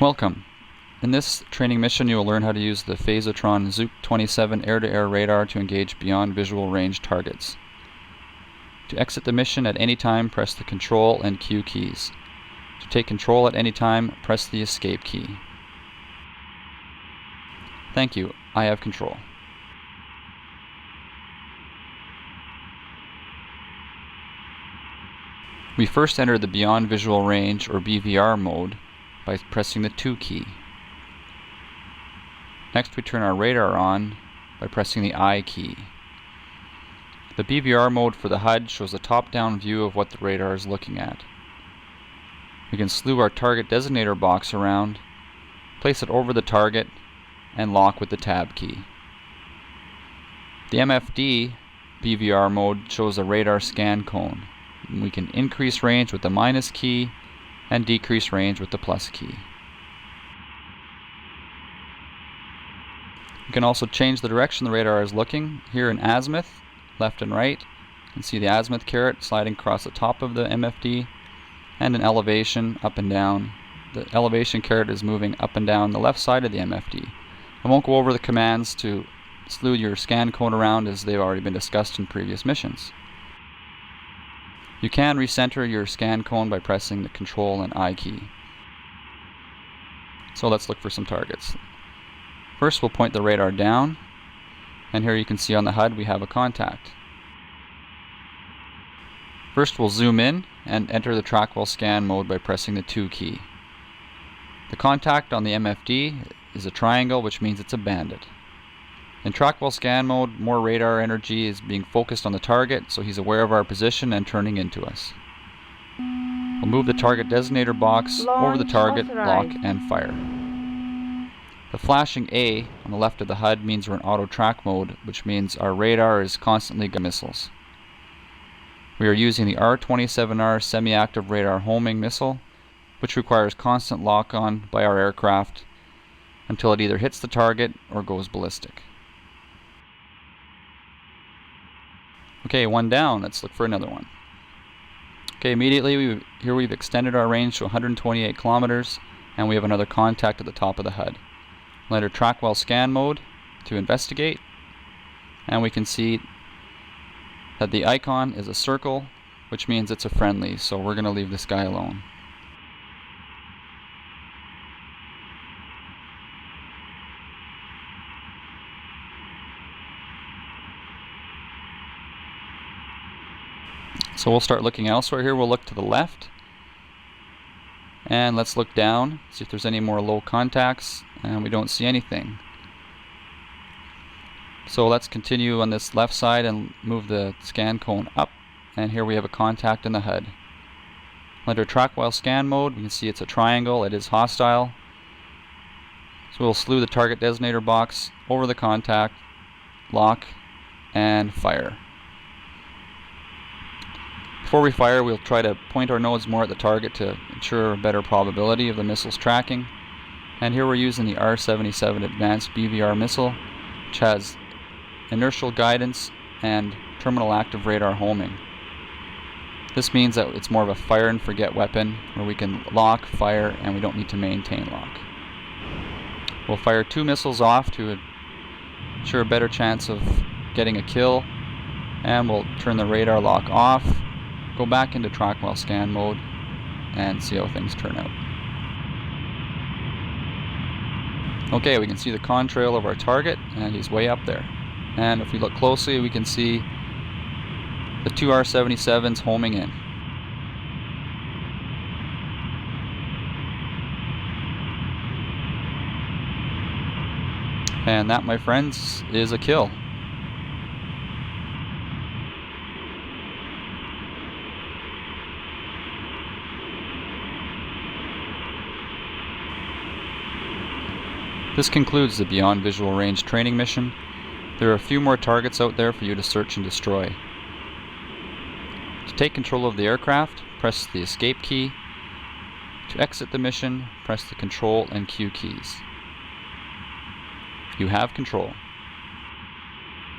Welcome. In this training mission you will learn how to use the Phasotron Zook 27 air-to-air radar to engage beyond visual range targets. To exit the mission at any time, press the Control and Q keys. To take control at any time, press the Escape key. Thank you. I have control. We first enter the Beyond Visual Range or BVR mode by pressing the 2 key. Next we turn our radar on by pressing the I key. The BVR mode for the HUD shows a top-down view of what the radar is looking at. We can slew our target designator box around, place it over the target, and lock with the tab key. The MFD BVR mode shows a radar scan cone. We can increase range with the minus key and decrease range with the plus key. You can also change the direction the radar is looking. Here in azimuth, left and right, you can see the azimuth caret sliding across the top of the MFD, and in elevation, up and down. The elevation caret is moving up and down the left side of the MFD. I won't go over the commands to slew your scan cone around as they've already been discussed in previous missions. You can recenter your scan cone by pressing the Control and I key. So let's look for some targets. First we'll point the radar down, and here you can see on the HUD we have a contact. First we'll zoom in and enter the track-well scan mode by pressing the 2 key. The contact on the MFD is a triangle, which means it's a bandit. In track-well scan mode, more radar energy is being focused on the target, so he's aware of our position and turning into us. We'll move the target designator box over the target, lock, and fire. The flashing A on the left of the HUD means we're in auto track mode, which means our radar is constantly getting missiles. We are using the R-27R semi-active radar homing missile, which requires constant lock-on by our aircraft until it either hits the target or goes ballistic. Okay, one down. Let's look for another one. Okay, immediately here we've extended our range to 128 kilometers, and we have another contact at the top of the HUD. We'll enter track-well scan mode to investigate, and we can see that the icon is a circle, which means it's a friendly, so we're going to leave this guy alone. So we'll start looking elsewhere here. We'll look to the left, and let's look down, see if there's any more low contacts, and we don't see anything. So let's continue on this left side and move the scan cone up, and here we have a contact in the HUD. Under track-well scan mode, we can see it's a triangle. It is hostile. So we'll slew the target designator box over the contact, lock, and fire. Before we fire, we'll try to point our nodes more at the target to ensure a better probability of the missile's tracking. And here we're using the R-77 Advanced BVR missile, which has inertial guidance and terminal active radar homing. This means that it's more of a fire and forget weapon, where we can lock, fire, and we don't need to maintain lock. We'll fire 2 missiles off to ensure a better chance of getting a kill, and we'll turn the radar lock off, go back into track-well scan mode, and see how things turn out. Okay, we can see the contrail of our target, and he's way up there. And if we look closely, we can see the 2 R-77s homing in. And that, my friends, is a kill. This concludes the Beyond Visual Range training mission. There are a few more targets out there for you to search and destroy. To take control of the aircraft, press the Escape key. To exit the mission, press the Control and Q keys. You have control.